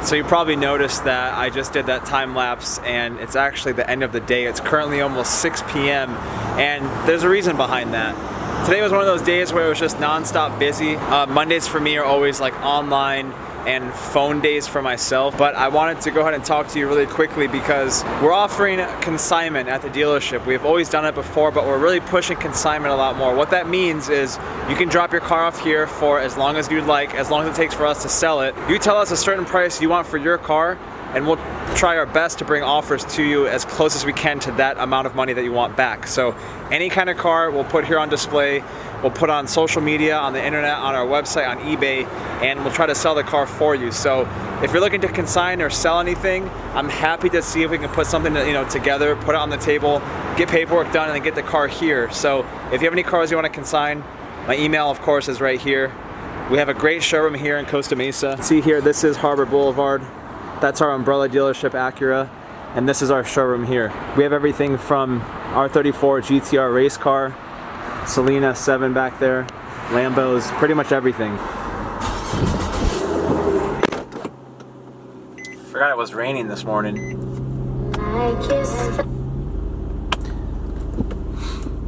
So you probably noticed that I just did that time lapse and it's actually the end of the day. It's currently almost 6 p.m. and there's a reason behind that. Today was one of those days where it was just non-stop busy. Mondays for me are always like online and phone days for myself, but I wanted to go ahead and talk to you really quickly because we're offering consignment at the dealership. We've always done it before, but we're really pushing consignment a lot more. What that means is you can drop your car off here for as long as you'd like, as long as it takes for us to sell it. You tell us a certain price you want for your car, and we'll try our best to bring offers to you as close as we can to that amount of money that you want back. So any kind of car we'll put here on display, we'll put on social media, on the internet, on our website, on eBay, and we'll try to sell the car for you. So if you're looking to consign or sell anything, I'm happy to see if we can put something together, put it on the table, get paperwork done, and then get the car here. So if you have any cars you want to consign, my email, of course, is right here. We have a great showroom here in Costa Mesa. See here, this is Harbor Blvd. That's our umbrella dealership, Acura, and this is our showroom here. We have everything from R34 GTR race car, Selena 7 back there, Lambos, pretty much everything. Forgot it was raining this morning.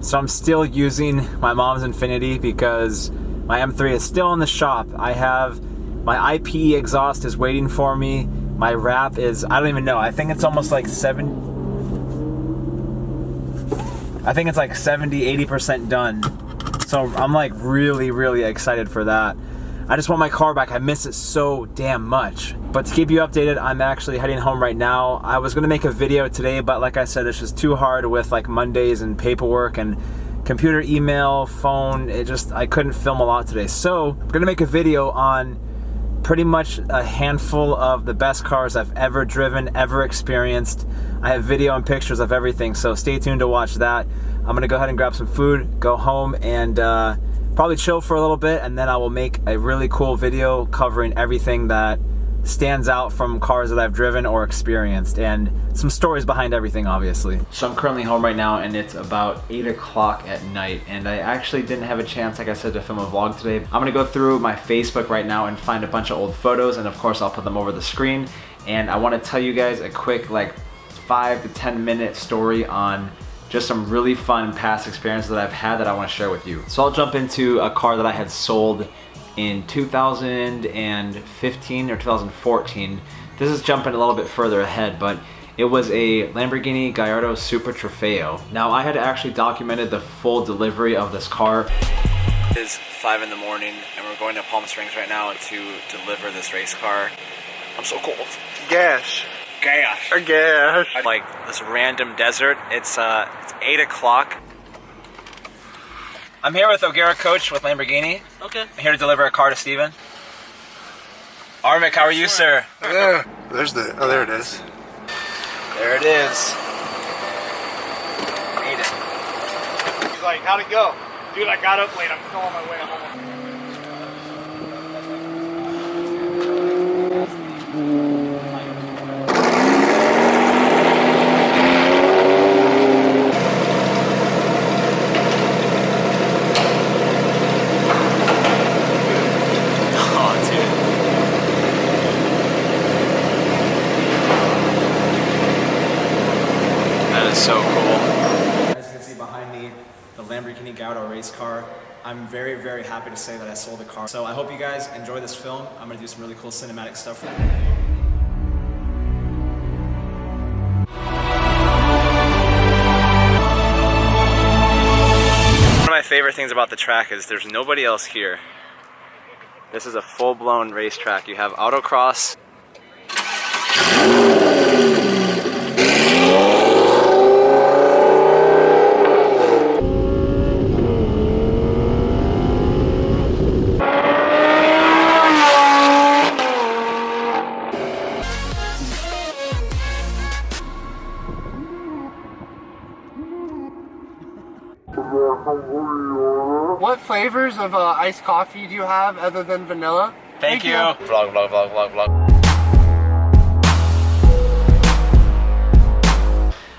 So I'm still using my mom's Infiniti because my M3 is still in the shop. I have my IPE exhaust is waiting for me. My wrap is, I don't even know, I think it's almost like 70-80% done. So I'm like really excited for that. I just want my car back. I miss it so damn much. But to keep you updated, I'm actually heading home right now. I was gonna make a video today, but like I said, it's just too hard with like Mondays and paperwork and computer, email, phone. I couldn't film a lot today. So I'm gonna make a video on pretty much a handful of the best cars I've ever driven, ever experienced. I have video and pictures of everything, so stay tuned to watch that. I'm gonna go ahead and grab some food, go home, and probably chill for a little bit, and then I will make a really cool video covering everything that stands out from cars that I've driven or experienced, and some stories behind everything, obviously. So I'm currently home right now, and it's about 8 o'clock at night, and I actually didn't have a chance, like I said, to film a vlog today. I'm gonna go through my Facebook right now and find a bunch of old photos, and of course I'll put them over the screen, and I wanna tell you guys a quick like 5 to 10 minute story on just some really fun past experiences that I've had that I wanna share with you. So I'll jump into a car that I had sold in 2015 or 2014. This is jumping a little bit further ahead, but it was a Lamborghini Gallardo Super Trofeo. Now I had actually documented the full delivery of this car. It is 5 in the morning and we're going to Palm Springs right now to deliver this race car. I'm so cold. Gas. Gas. Or gas. Like this random desert. It's 8 o'clock. I'm here with Agera Coach with Lamborghini. Okay. I'm here to deliver a car to Steven. Armic, how are you, sir? Yeah. There's the, oh, there it is. There it is. Made it. He's like, how'd it go? Dude, I got up late. I'm still on my way home. So cool. As you can see behind me, the Lamborghini Gallardo race car. I'm very happy to say that I sold the car. So I hope you guys enjoy this film. I'm gonna do some really cool cinematic stuff. One of my favorite things about the track is there's nobody else here. This is a full-blown racetrack. You have autocross. What flavors of iced coffee do you have other than vanilla? Thank you. Vlog, vlog, vlog, vlog, vlog.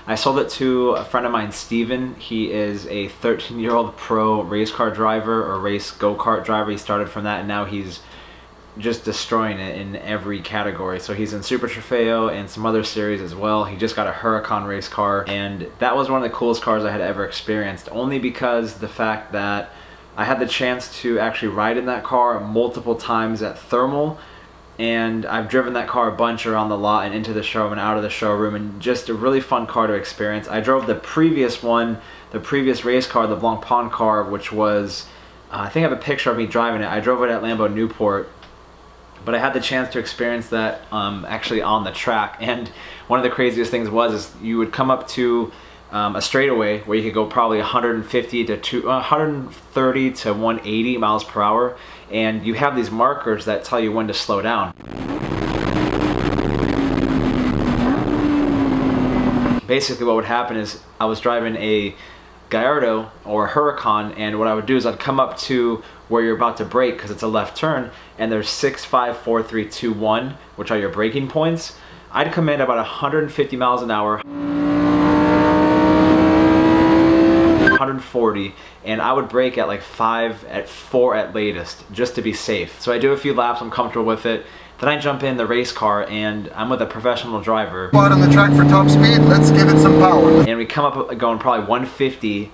I sold it to a friend of mine, Steven. He is a 13-year-old pro race car driver or race go-kart driver. He started from that and now he's just destroying it in every category. So he's in Super Trofeo and some other series as well. He just got a Huracan race car and that was one of the coolest cars I had ever experienced, only because the fact that I had the chance to actually ride in that car multiple times at Thermal, and I've driven that car a bunch around the lot and into the showroom and out of the showroom, and just a really fun car to experience. I drove the previous one, the previous race car, the Blanc Pond car, which was, I think I have a picture of me driving it. I drove it at Lambo Newport, but I had the chance to experience that actually on the track. And one of the craziest things was you would come up to a straightaway where you could go probably 130 to 180 miles per hour, and you have these markers that tell you when to slow down. Basically what would happen is I was driving a Gallardo or a Huracan, and what I would do is I'd come up to where you're about to brake because it's a left turn, and there's 6, 5, 4, 3, 2, 1, which are your braking points. I'd come in about 150 miles an hour, 140, and I would brake at like 5, at 4 at latest, just to be safe. So I do a few laps, I'm comfortable with it. Then I jump in the race car and I'm with a professional driver. Out on the track for top speed, let's give it some power. And we come up going probably 150,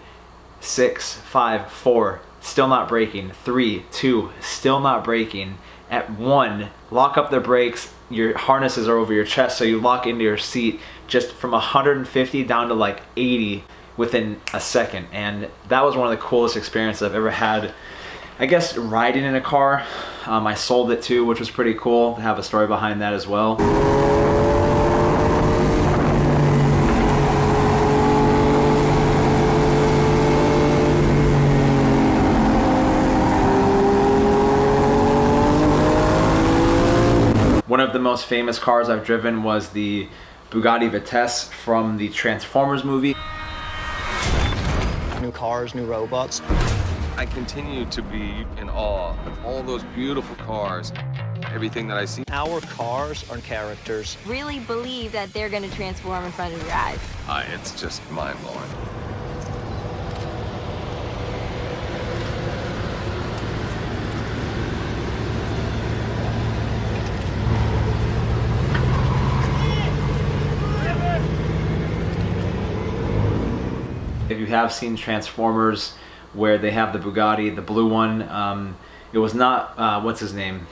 6, 5, 4, still not braking, 3, 2, still not braking. At 1, lock up the brakes, your harnesses are over your chest, so you lock into your seat just from 150 down to like 80 within a second. And that was one of the coolest experiences I've ever had, I guess, riding in a car. I sold it too, which was pretty cool to have a story behind that as well. One of the most famous cars I've driven was the Bugatti Veyron from the Transformers movie. New cars, new robots. I continue to be in awe of all those beautiful cars, everything that I see. Our cars are characters. Really believe that they're going to transform in front of your eyes. It's just mind-blowing. If you have seen Transformers, where they have the Bugatti, the blue one, it was not, what's his name?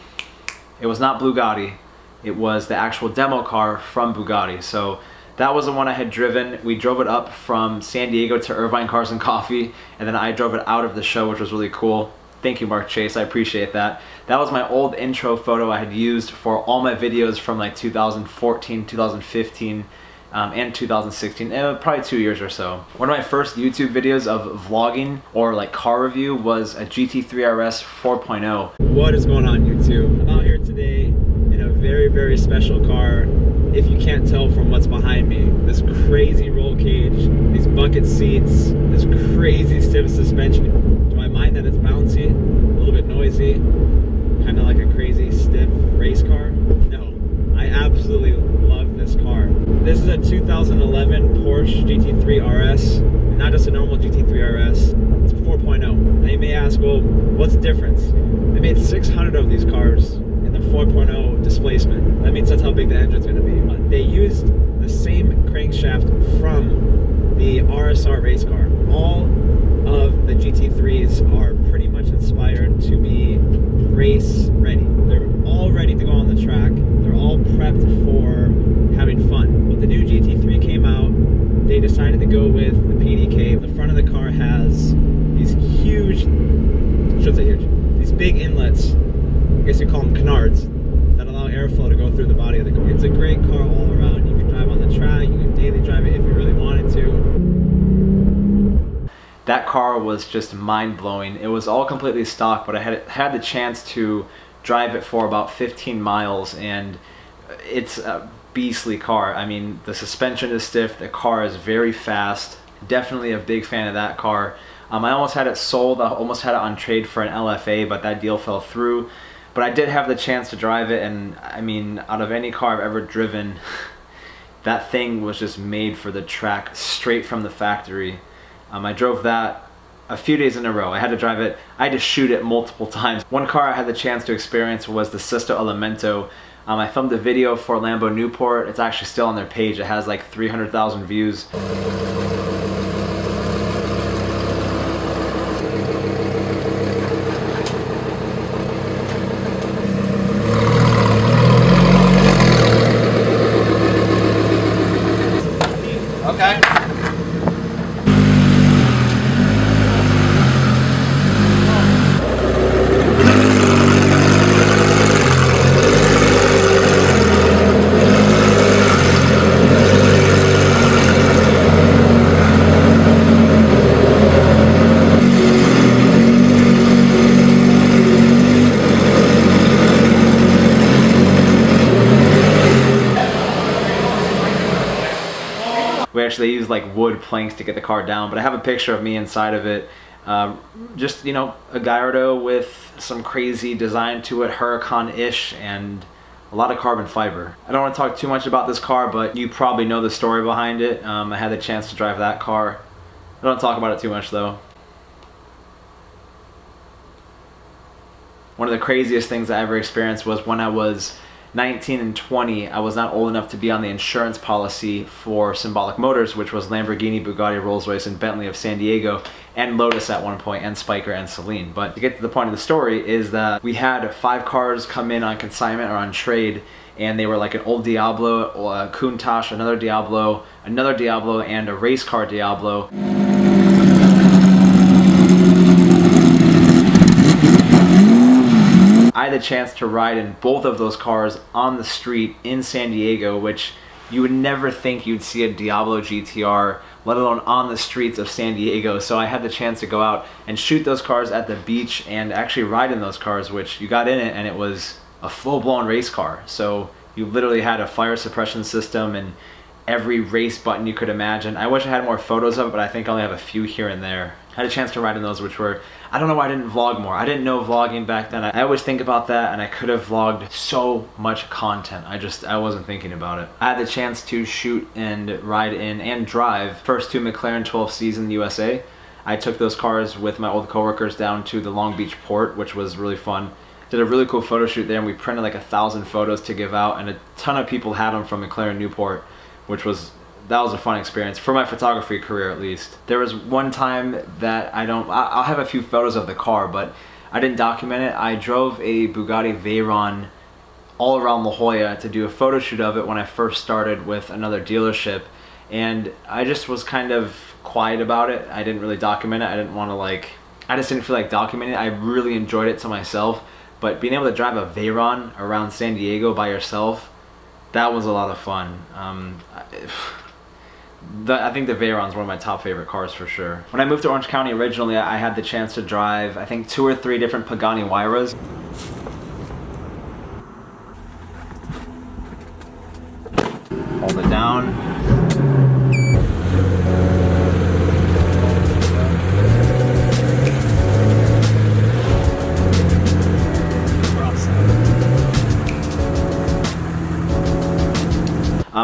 It was not Bugatti, it was the actual demo car from Bugatti. So that was the one I had driven. We drove it up from San Diego to Irvine Cars and Coffee, and then I drove it out of the show, which was really cool. Thank you, Mark Chase, I appreciate that. That was my old intro photo I had used for all my videos from like 2014, 2015, and 2016, probably 2 years or so. One of my first YouTube videos of vlogging or like car review was a GT3 RS 4.0. What is going on, YouTube? I'm out here today in a very, very special car. If you can't tell from what's behind me, this crazy roll cage, these bucket seats, this crazy stiff suspension. Do I mind that it's bouncy, a little bit noisy, kind of like a crazy stiff race car? No, I absolutely love this car. This is a 2011 Porsche GT3 RS, not just a normal GT3 RS, it's a 4.0. Now you may ask, well, what's the difference? They made 600 of these cars in the 4.0 displacement. That means that's how big the engine's gonna be. They used the same crankshaft from the RSR race car. All of the GT3s are pretty much inspired to be race ready. They're all ready to go on the track. They're all prepped for having fun. When the new GT3 came out, they decided to go with the PDK. The front of the car has these huge, shouldn't say huge, these big inlets, I guess you call them canards, that allow airflow to go through the body of the car. It's a great car all around. You can drive on the track, you can daily drive it if you really wanted to. That car was just mind-blowing. It was all completely stock, but I had the chance to drive it for about 15 miles, and it's a beastly car. I mean, the suspension is stiff, the car is very fast. Definitely a big fan of that car. I almost had it sold, I almost had it on trade for an LFA, but that deal fell through. But I did have the chance to drive it, and I mean, out of any car I've ever driven, that thing was just made for the track straight from the factory. I drove that a few days in a row. I had to drive it, I had to shoot it multiple times. One car I had the chance to experience was the Sesto Elemento. I filmed a video for Lambo Newport. It's actually still on their page. It has like 300,000 views. Okay. We actually used like wood planks to get the car down, but I have a picture of me inside of it. Just, you know, a Gallardo with some crazy design to it, Huracan-ish, and a lot of carbon fiber. I don't want to talk too much about this car, but you probably know the story behind it. I had the chance to drive that car. I don't talk about it too much though. One of the craziest things I ever experienced was when I was 19 and 20, I was not old enough to be on the insurance policy for Symbolic Motors, which was Lamborghini, Bugatti, Rolls-Royce, and Bentley of San Diego, and Lotus at one point, and Spiker and Celine. But to get to the point of the story is that we had 5 cars come in on consignment or on trade, and they were like an old Diablo, a Countach, another Diablo, and a race car Diablo. I had the chance to ride in both of those cars on the street in San Diego, which you would never think you'd see a Diablo GTR, let alone on the streets of San Diego. So I had the chance to go out and shoot those cars at the beach and actually ride in those cars, which you got in it and it was a full-blown race car. So you literally had a fire suppression system and every race button you could imagine. I wish I had more photos of it, but I think I only have a few here and there. I had a chance to ride in those, which were, I don't know why I didn't vlog more. I didn't know vlogging back then. I always think about that, and I could have vlogged so much content. I wasn't thinking about it. I had the chance to shoot and ride in and drive first 2 McLaren 12Cs in the USA. I took those cars with my old coworkers down to the Long Beach port, which was really fun. Did a really cool photo shoot there, and we printed like 1,000 photos to give out, and a ton of people had them from McLaren Newport, which was, that was a fun experience for my photography career at least. There was one time that I'll have a few photos of the car, but I didn't document it. I drove a Bugatti Veyron all around La Jolla to do a photo shoot of it when I first started with another dealership, and I just was kind of quiet about it. I didn't really document it. I didn't want to I just didn't feel like documenting it. I really enjoyed it to myself, but being able to drive a Veyron around San Diego by yourself, that was a lot of fun. I think the Veyron's one of my top favorite cars for sure. When I moved to Orange County originally, I had the chance to drive, I think 2 or 3 different Pagani Veyros. Hold it down.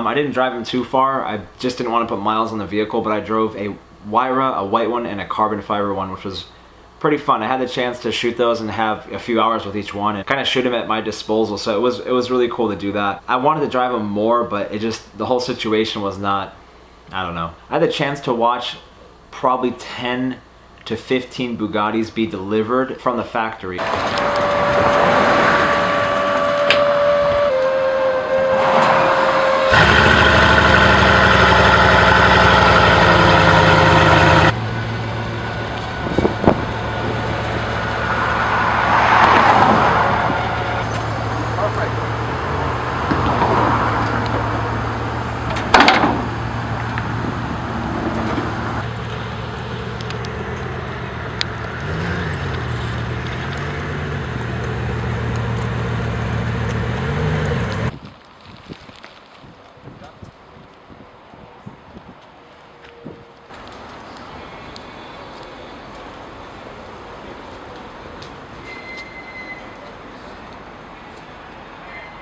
I didn't drive him too far. I just didn't want to put miles on the vehicle, but I drove a Wyra, a white one, and a carbon fiber one, which was pretty fun. I had the chance to shoot those and have a few hours with each one and kind of shoot them at my disposal, so it was really cool to do that. I wanted to drive them more, but the whole situation was not, I don't know. I had the chance to watch probably 10 to 15 Bugattis be delivered from the factory.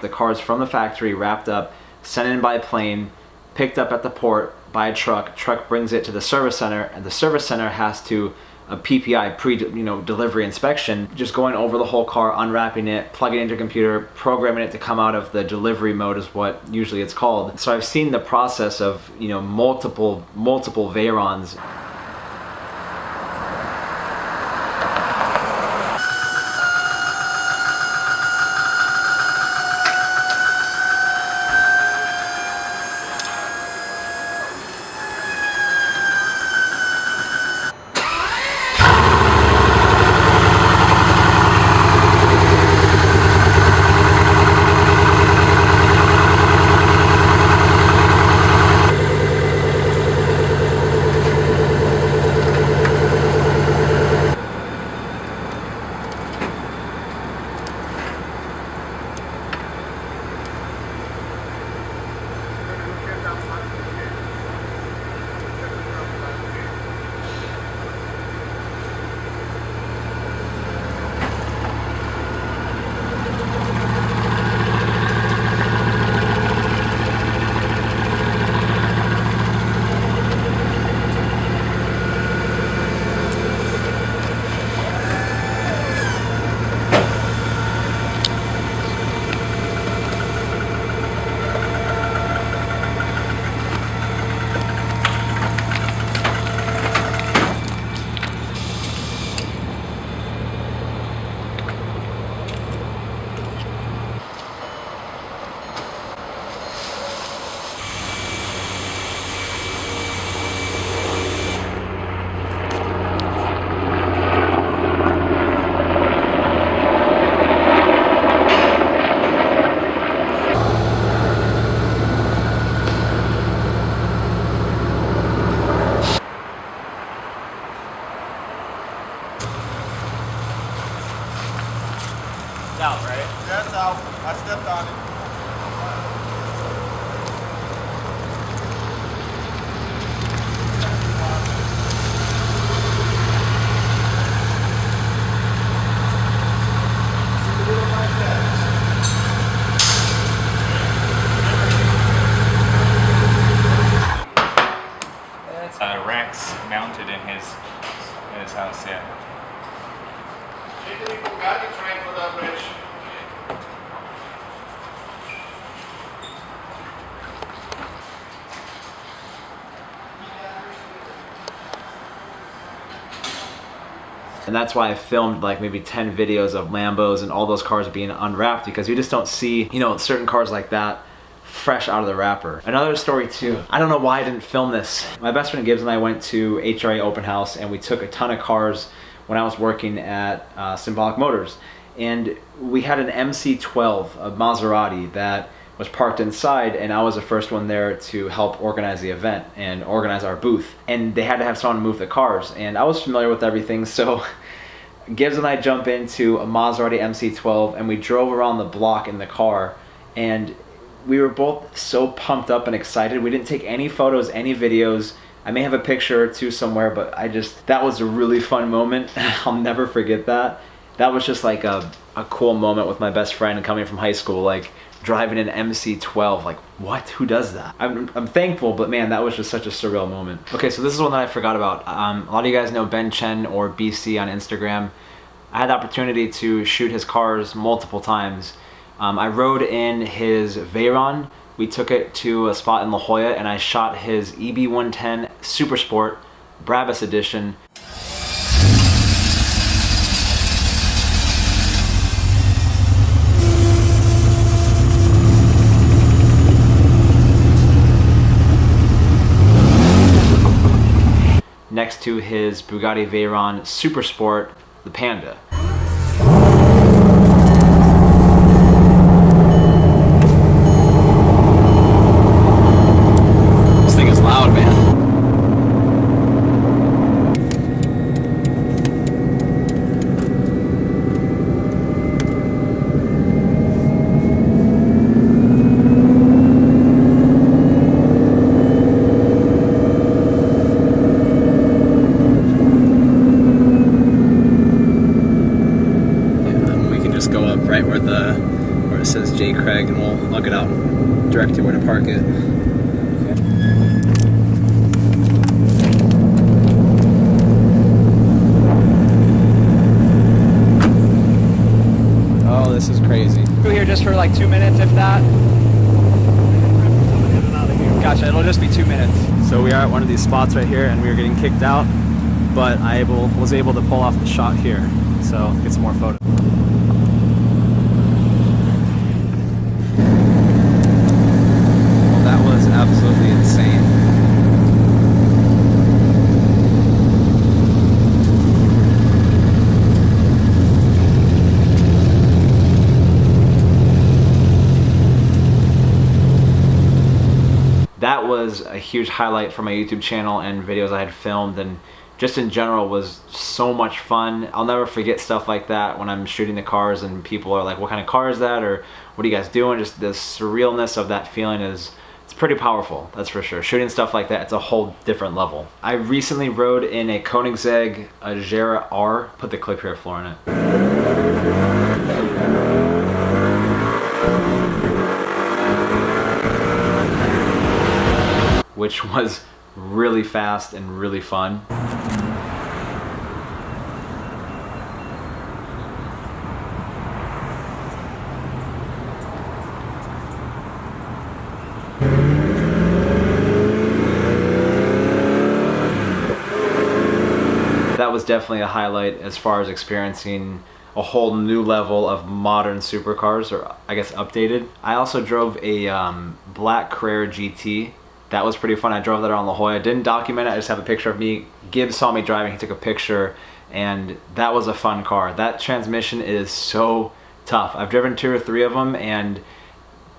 The car's from the factory, wrapped up, sent in by plane, picked up at the port by a truck. Truck brings it to the service center, and the service center has to a PPI, delivery inspection, just going over the whole car, unwrapping it, plugging it into a computer, programming it to come out of the delivery mode is what usually it's called. So I've seen the process of, multiple Veyrons. Out, right? That's out. I stepped on it. Racks mounted in his house, yeah. Maybe Bugatti train for that bridge. And that's why I filmed like maybe 10 videos of Lambos and all those cars being unwrapped, because you just don't see, certain cars like that fresh out of the wrapper. Another story too, I don't know why I didn't film this. My best friend Gibbs and I went to HRA Open House and we took a ton of cars when I was working at Symbolic Motors. And we had an MC12, a Maserati that was parked inside, and I was the first one there to help organize the event and organize our booth. And they had to have someone move the cars, and I was familiar with everything, so Gibbs and I jump into a Maserati MC12 and we drove around the block in the car, and we were both so pumped up and excited. We didn't take any photos, any videos. I may have a picture or two somewhere, but that was a really fun moment. I'll never forget that. That was just like a cool moment with my best friend coming from high school, like driving an MC12, like what, who does that? I'm thankful, but man, that was just such a surreal moment. Okay, so this is one that I forgot about. A lot of you guys know Ben Chen or BC on Instagram. I had the opportunity to shoot his cars multiple times. I rode in his Veyron. We took it to a spot in La Jolla and I shot his EB110 Super Sport Brabus Edition. Next to his Bugatti Veyron Super Sport, the Panda. This thing is loud, man. Right where it says J. Craig, and I'll get out and direct you where to park it. Oh, this is crazy. We're here just for like 2 minutes, if that. Gotcha, it'll just be 2 minutes. So we are at one of these spots right here, and we are getting kicked out, but I was able to pull off the shot here. So let's get some more photos. Well, that was absolutely insane. That was a huge highlight for my YouTube channel and videos I had filmed, and just in general was so much fun. I'll never forget stuff like that when I'm shooting the cars and people are like, what kind of car is that, or what are you guys doing? Just the surrealness of that feeling it's pretty powerful, that's for sure. Shooting stuff like that, it's a whole different level. I recently rode in a Koenigsegg Agera R. Put the clip here, Floor, in it. Which was really fast and really fun. That was definitely a highlight as far as experiencing a whole new level of modern supercars, or I guess updated. I also drove a black Carrera GT. That was pretty fun. I drove that around La Jolla. I didn't document it, I just have a picture of me. Gibbs saw me driving, he took a picture, and that was a fun car. That transmission is so tough. I've driven 2 or 3 of them, and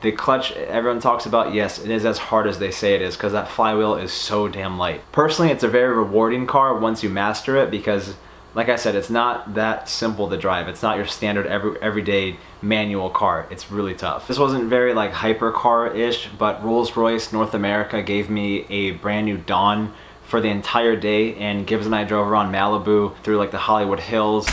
the clutch everyone talks about, yes, it is as hard as they say it is, because that flywheel is so damn light. Personally, it's a very rewarding car once you master it, because like I said, it's not that simple to drive. It's not your standard everyday manual car. It's really tough. This wasn't very like hypercar-ish, but Rolls-Royce North America gave me a brand new Dawn for the entire day, and Gibbs and I drove around Malibu through like the Hollywood Hills.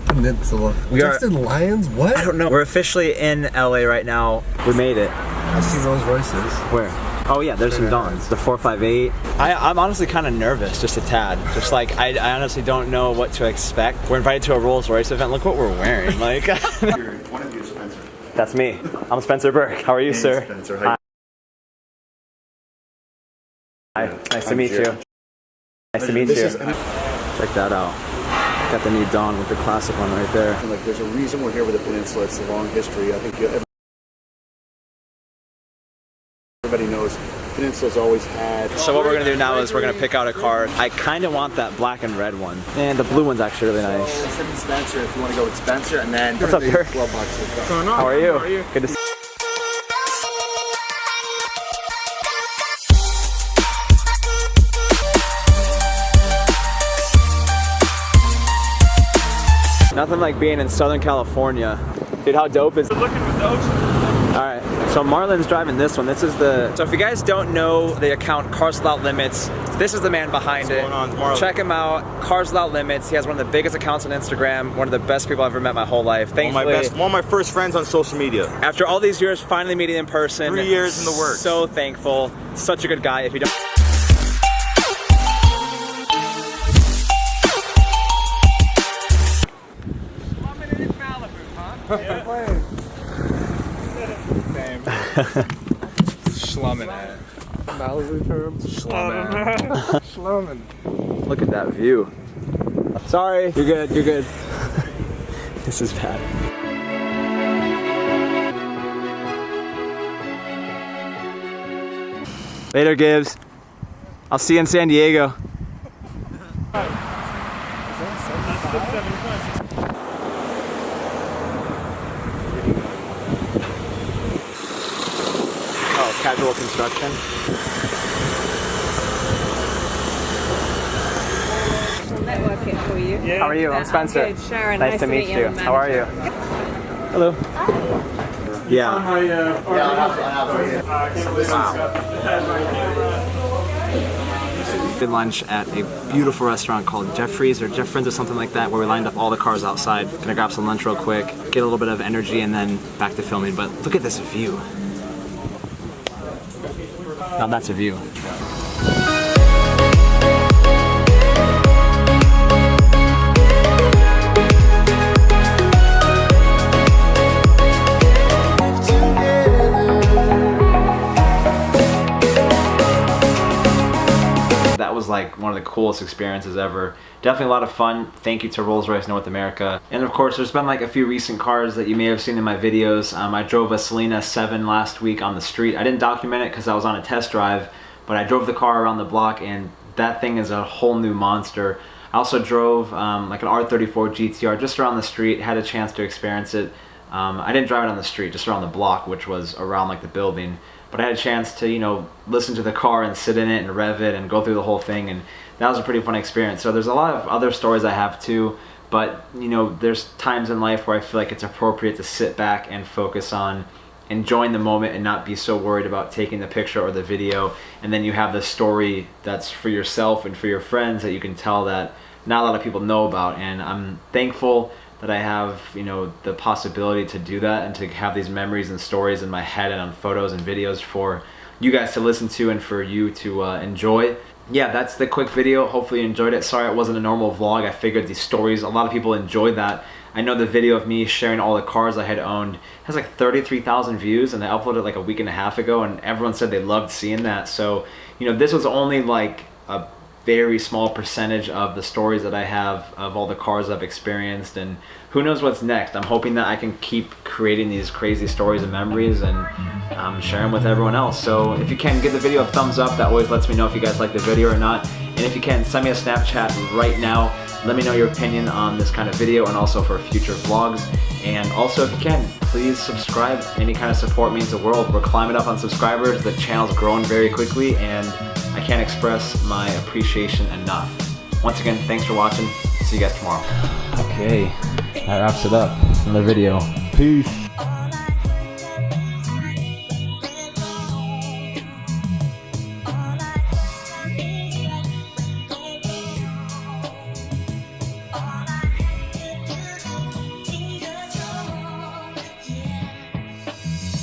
Peninsula. We are Justin Lyons? What? I don't know. We're officially in LA right now. We made it. I see Rolls Royces. Where? Oh yeah, there's some Dawns. The 458. I'm honestly kind of nervous, just a tad. Just like, I honestly don't know what to expect. We're invited to a Rolls-Royce event. Look what we're wearing. Like, One of you is Spencer. that's me. I'm Spencer Burke. How are you, sir? Spencer, Hi. Hi. Nice to meet you. Nice to meet you. Check that out. Got the new Dawn with the classic one right there. Like, there's a reason we're here with the Peninsula. It's a long history. I think everybody knows Peninsula's always had. So what we're gonna do now is we're gonna pick out a car. I kind of want that black and red one, and the blue one's actually really nice. Send me Spencer if you want to go with Spencer, and then What's up, Burke? $12. What's going on? How are you? Good to see you. Nothing like being in Southern California. Dude, how dope is it? Looking for those. Alright, so Marlon's driving this one. This is the... So if you guys don't know the account Cars Without Limits, this is the man behind it. What's going on, Marlon? Check him out, Cars Without Limits. He has one of the biggest accounts on Instagram, one of the best people I've ever met my whole life. Thankfully, One of my first friends on social media. after all these years, finally meeting in person. 3 years in the works. So thankful. Such a good guy. If you don't... Slumming at it. Malibu terms. Slumming. Look at that view. Sorry. You're good, you're good. This is bad. Later, Gibbs. I'll see you in San Diego. Oh, casual construction. Networking for you. How are you? I'm Spencer. I'm good, Sharon. Nice to meet you. How are you? Hello. Yeah. We had lunch at a beautiful restaurant called Jeffrey's or Jeffrins or something like that, where we lined up all the cars outside. Gonna grab some lunch real quick, get a little bit of energy, and then back to filming. But look at this view. Now that's a view. That was like one of the coolest experiences ever. Definitely a lot of fun. Thank you to Rolls-Royce North America. And of course, there's been like a few recent cars that you may have seen in my videos. I drove a Selena 7 last week on the street. I didn't document it because I was on a test drive, but I drove the car around the block and that thing is a whole new monster. I also drove like an R34 GTR just around the street, had a chance to experience it. I didn't drive it on the street, just around the block, which was around like the building. But I had a chance to, you know, listen to the car and sit in it and rev it and go through the whole thing, and that was a pretty fun experience. So there's a lot of other stories I have too, but you know, there's times in life where I feel like it's appropriate to sit back and focus on enjoying the moment and not be so worried about taking the picture or the video, and then you have the story that's for yourself and for your friends that you can tell that not a lot of people know about. And I'm thankful that I have, you know, the possibility to do that and to have these memories and stories in my head and on photos and videos for you guys to listen to and for you to enjoy. Yeah, that's the quick video. Hopefully you enjoyed it. Sorry it wasn't a normal vlog. I figured these stories, a lot of people enjoyed that. I know the video of me sharing all the cars I had owned has like 33,000 views, and I uploaded it like a week and a half ago, and everyone said they loved seeing that. So, you know, this was only like a very small percentage of the stories that I have of all the cars I've experienced, and who knows what's next. I'm hoping that I can keep creating these crazy stories and memories and share them with everyone else. So if you can, give the video a thumbs up. That always lets me know if you guys like the video or not. And if you can, send me a Snapchat right now. Let me know your opinion on this kind of video and also for future vlogs. And also, if you can, please subscribe. Any kind of support means the world. We're climbing up on subscribers. The channel's growing very quickly, and I can't express my appreciation enough. Once again, thanks for watching. See you guys tomorrow. Okay, that wraps it up. Another video. Peace.